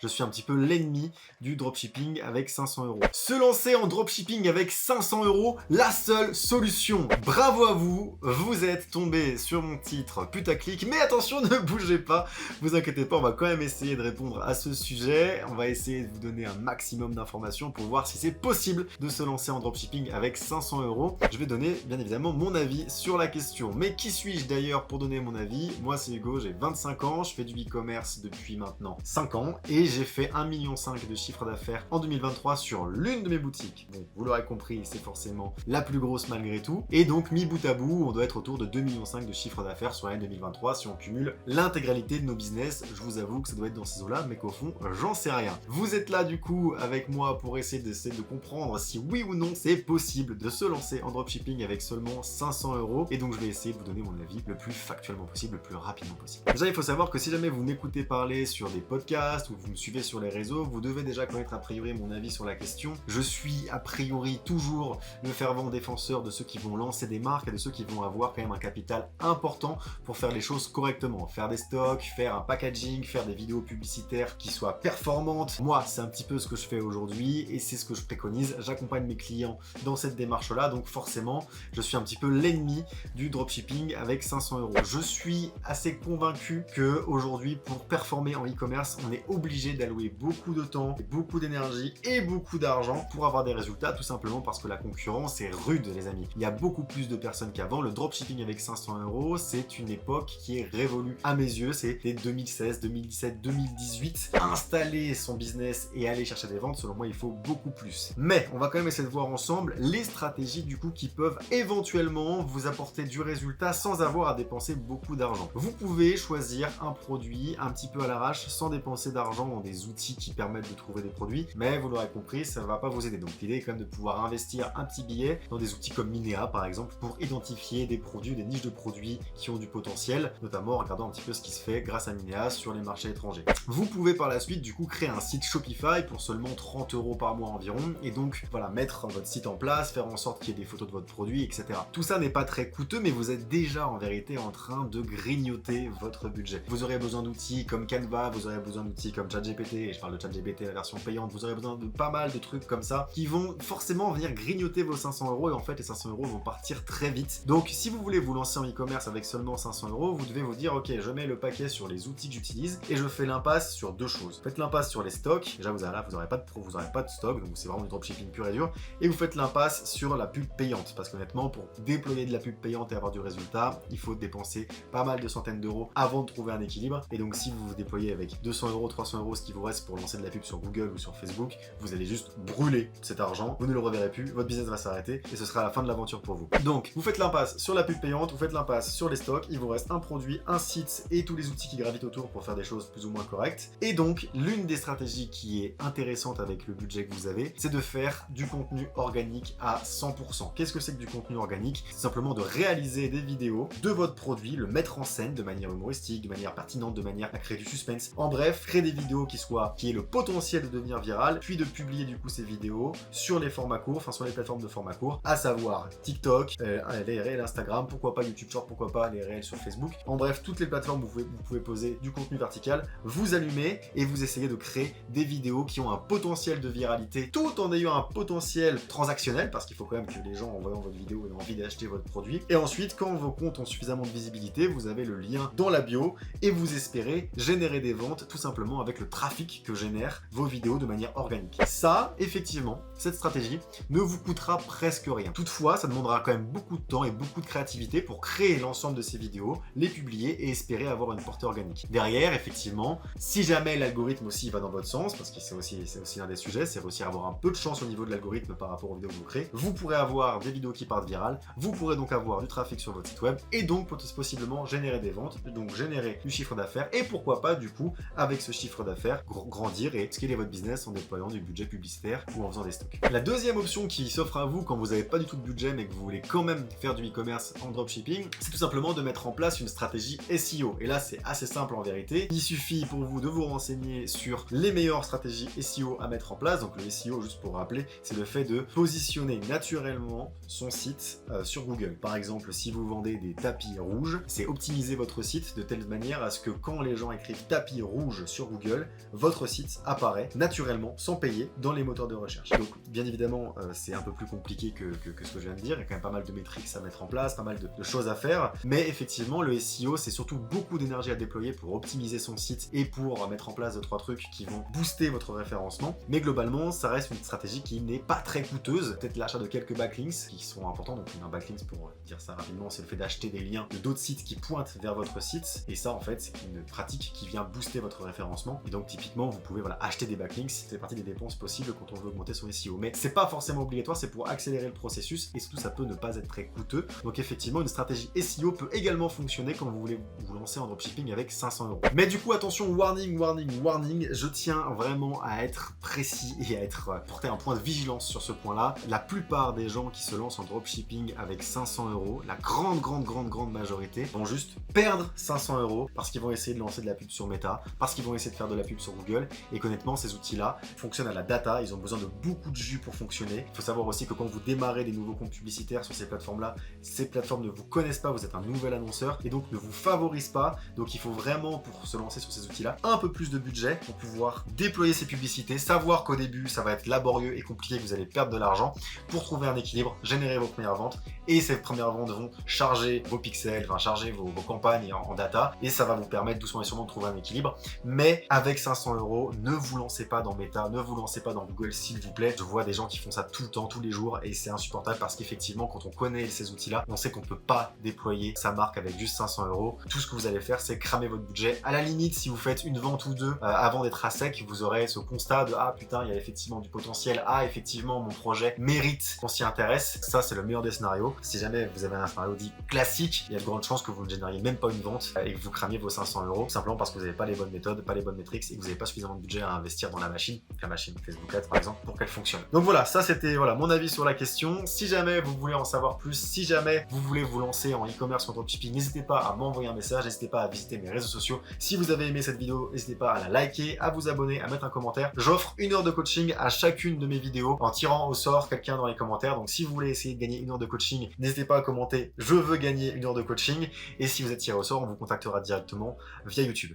Je suis un petit peu l'ennemi du dropshipping avec 500 euros. Se lancer en dropshipping avec 500 euros, la seule solution. Bravo à vous, vous êtes tombé sur mon titre putaclic, mais attention, ne bougez pas, vous inquiétez pas, on va quand même essayer de répondre à ce sujet. On va essayer de vous donner un maximum d'informations pour voir si c'est possible de se lancer en dropshipping avec 500 euros. Je vais donner bien évidemment mon avis sur la question. Mais qui suis-je d'ailleurs pour donner mon avis? Moi c'est Hugo, j'ai 25 ans, je fais du e-commerce depuis maintenant 5 ans et j'ai fait 1,5 million de chiffre d'affaires en 2023 sur l'une de mes boutiques. Bon, vous l'aurez compris, c'est forcément la plus grosse malgré tout. Et donc, mis bout à bout, on doit être autour de 2,5 millions de chiffre d'affaires sur l'année 2023 si on cumule l'intégralité de nos business. Je vous avoue que ça doit être dans ces eaux-là, mais qu'au fond, j'en sais rien. Vous êtes là du coup avec moi pour essayer de comprendre si oui ou non c'est possible de se lancer en dropshipping avec seulement 500 euros. Et donc, je vais essayer de vous donner mon avis le plus factuellement possible, le plus rapidement possible. Déjà, il faut savoir que si jamais vous m'écoutez parler sur des podcasts ou vous me suivez sur les réseaux, vous devez déjà connaître a priori mon avis sur la question. Je suis a priori toujours le fervent défenseur de ceux qui vont lancer des marques et de ceux qui vont avoir quand même un capital important pour faire les choses correctement. Faire des stocks, faire un packaging, faire des vidéos publicitaires qui soient performantes. Moi, c'est un petit peu ce que je fais aujourd'hui et c'est ce que je préconise. J'accompagne mes clients dans cette démarche-là, donc forcément, je suis un petit peu l'ennemi du dropshipping avec 500 euros. Je suis assez convaincu que aujourd'hui, pour performer en e-commerce, on est obligé d'allouer beaucoup de temps, beaucoup d'énergie et beaucoup d'argent pour avoir des résultats, tout simplement parce que la concurrence est rude, les amis. Il y a beaucoup plus de personnes qu'avant. Le dropshipping avec 500 euros, c'est une époque qui est révolue à mes yeux. C'était 2016, 2017, 2018. Installer son business et aller chercher des ventes, selon moi, il faut beaucoup plus. Mais on va quand même essayer de voir ensemble les stratégies du coup qui peuvent éventuellement vous apporter du résultat sans avoir à dépenser beaucoup d'argent. Vous pouvez choisir un produit un petit peu à l'arrache sans dépenser d'argent dans des outils qui permettent de trouver des produits, mais vous l'aurez compris, ça ne va pas vous aider. Donc l'idée est quand même de pouvoir investir un petit billet dans des outils comme Minea par exemple pour identifier des produits, des niches de produits qui ont du potentiel, notamment en regardant un petit peu ce qui se fait grâce à Minea sur les marchés étrangers. Vous pouvez par la suite du coup créer un site Shopify pour seulement 30 euros par mois environ et donc voilà, mettre votre site en place, faire en sorte qu'il y ait des photos de votre produit, etc. Tout ça n'est pas très coûteux, mais vous êtes déjà en vérité en train de grignoter votre budget. Vous aurez besoin d'outils comme Canva, vous aurez besoin d'outils comme ChatGPT, et je parle de ChatGPT la version payante, vous aurez besoin de pas mal de trucs comme ça qui vont forcément venir grignoter vos 500 euros et en fait les 500 euros vont partir très vite. Donc si vous voulez vous lancer en e-commerce avec seulement 500 euros, vous devez vous dire ok, je mets le paquet sur les outils que j'utilise et je fais l'impasse sur deux choses. Faites l'impasse sur les stocks, déjà vous aurez pas de stock, donc c'est vraiment du dropshipping pur et dur, et vous faites l'impasse sur la pub payante parce qu'honnêtement pour déployer de la pub payante et avoir du résultat, il faut dépenser pas mal de centaines d'euros avant de trouver un équilibre. Et donc si vous vous déployez avec 200 euros, 300 euros, ce qui vous reste pour lancer de la pub sur Google ou sur Facebook, vous allez juste brûler cet argent, vous ne le reverrez plus, votre business va s'arrêter et ce sera la fin de l'aventure pour vous. Donc vous faites l'impasse sur la pub payante, vous faites l'impasse sur les stocks, il vous reste un produit, un site et tous les outils qui gravitent autour pour faire des choses plus ou moins correctes. Et donc l'une des stratégies qui est intéressante avec le budget que vous avez, c'est de faire du contenu organique à 100%. Qu'est-ce que c'est que du contenu organique? C'est simplement de réaliser des vidéos de votre produit, le mettre en scène de manière humoristique, de manière pertinente, de manière à créer du suspense. En bref, créer des vidéos qui aient le potentiel de devenir virales, puis de publier du coup ces vidéos sur les formats courts, enfin sur les plateformes de format court, à savoir TikTok, les réels Instagram, pourquoi pas YouTube Short, pourquoi pas les réels sur Facebook. En bref, toutes les plateformes où vous pouvez poser du contenu vertical, vous allumez et vous essayez de créer des vidéos qui ont un potentiel de viralité tout en ayant un potentiel transactionnel parce qu'il faut quand même que les gens en voyant votre vidéo aient envie d'acheter votre produit. Et ensuite, quand vos comptes ont suffisamment de visibilité, vous avez le lien dans la bio et vous espérez générer des ventes tout simplement avec le trafic que génèrent vos vidéos de manière organique. Ça, effectivement, cette stratégie ne vous coûtera presque rien. Toutefois, ça demandera quand même beaucoup de temps et beaucoup de créativité pour créer l'ensemble de ces vidéos, les publier et espérer avoir une portée organique. Derrière, effectivement, si jamais l'algorithme aussi va dans votre sens, parce que c'est aussi un des sujets, c'est réussir à avoir un peu de chance au niveau de l'algorithme par rapport aux vidéos que vous créez, vous pourrez avoir des vidéos qui partent virales, vous pourrez donc avoir du trafic sur votre site web et donc possiblement générer des ventes, donc générer du chiffre d'affaires et pourquoi pas du coup avec ce chiffre d'affaires grandir et scaler votre business en déployant du budget publicitaire ou en faisant des stocks. La deuxième option qui s'offre à vous quand vous n'avez pas du tout de budget mais que vous voulez quand même faire du e-commerce en dropshipping, c'est tout simplement de mettre en place une stratégie SEO. Et là c'est assez simple en vérité, il suffit pour vous de vous renseigner sur les meilleures stratégies SEO à mettre en place. Donc le SEO, juste pour rappeler, c'est le fait de positionner naturellement son site sur Google. Par exemple, si vous vendez des tapis rouges, c'est optimiser votre site de telle manière à ce que quand les gens écrivent tapis rouge sur Google, Google, votre site apparaît naturellement, sans payer, dans les moteurs de recherche. Donc, bien évidemment, c'est un peu plus compliqué que ce que je viens de dire. Il y a quand même pas mal de métriques à mettre en place, pas mal de choses à faire. Mais effectivement, le SEO, c'est surtout beaucoup d'énergie à déployer pour optimiser son site et pour mettre en place 2-3 trucs qui vont booster votre référencement. Mais globalement, ça reste une stratégie qui n'est pas très coûteuse. Peut-être l'achat de quelques backlinks qui sont importants. Donc, un backlink, pour dire ça rapidement, c'est le fait d'acheter des liens de d'autres sites qui pointent vers votre site. Et ça, en fait, c'est une pratique qui vient booster votre référencement. Et donc, typiquement, vous pouvez acheter des backlinks. C'est partie des dépenses possibles quand on veut augmenter son SEO. Mais c'est pas forcément obligatoire, c'est pour accélérer le processus et surtout, ça peut ne pas être très coûteux. Donc, effectivement, une stratégie SEO peut également fonctionner quand vous voulez vous lancer en dropshipping avec 500 €. Mais du coup, attention, warning, warning, warning, je tiens vraiment à être précis et à porter un point de vigilance sur ce point-là. La plupart des gens qui se lancent en dropshipping avec 500 €, la grande majorité, vont juste perdre 500 € parce qu'ils vont essayer de lancer de la pub sur Meta, parce qu'ils vont essayer de faire de la pub sur Google, et qu'honnêtement, ces outils-là fonctionnent à la data, ils ont besoin de beaucoup de jus pour fonctionner. Il faut savoir aussi que quand vous démarrez des nouveaux comptes publicitaires sur ces plateformes-là, ces plateformes ne vous connaissent pas, vous êtes un nouvel annonceur, et donc ne vous favorisent pas. Donc il faut vraiment, pour se lancer sur ces outils-là, un peu plus de budget pour pouvoir déployer ces publicités, savoir qu'au début, ça va être laborieux et compliqué, que vous allez perdre de l'argent, pour trouver un équilibre, générer vos premières ventes, et ces premières ventes vont charger vos pixels, charger vos campagnes en data, et ça va vous permettre doucement et sûrement de trouver un équilibre. Mais avec 500 €, ne vous lancez pas dans Meta, ne vous lancez pas dans Google, s'il vous plaît. Je vois des gens qui font ça tout le temps, tous les jours, et c'est insupportable parce qu'effectivement, quand on connaît ces outils-là, on sait qu'on ne peut pas déployer sa marque avec juste 500 €. Tout ce que vous allez faire, c'est cramer votre budget. À la limite, si vous faites une vente ou deux avant d'être à sec, vous aurez ce constat de ah putain, il y a effectivement du potentiel, ah effectivement mon projet mérite qu'on s'y intéresse. Ça, c'est le meilleur des scénarios. Si jamais vous avez un scénario dit classique, il y a de grandes chances que vous ne génériez même pas une vente et que vous cramiez vos 500 €, simplement parce que vous n'avez pas les bonnes méthodes, pas les bonnes métriques, et que vous n'avez pas suffisamment de budget à investir dans la machine Facebook Ads par exemple, pour qu'elle fonctionne. Donc voilà, ça c'était mon avis sur la question. Si jamais vous voulez en savoir plus, si jamais vous voulez vous lancer en e-commerce ou en dropshipping, n'hésitez pas à m'envoyer un message, n'hésitez pas à visiter mes réseaux sociaux. Si vous avez aimé cette vidéo, n'hésitez pas à la liker, à vous abonner, à mettre un commentaire. J'offre 1 heure de coaching à chacune de mes vidéos en tirant au sort quelqu'un dans les commentaires. Donc si vous voulez essayer de gagner 1 heure de coaching, n'hésitez pas à commenter « Je veux gagner 1 heure de coaching » et si vous êtes tiré au sort, on vous contactera directement via YouTube.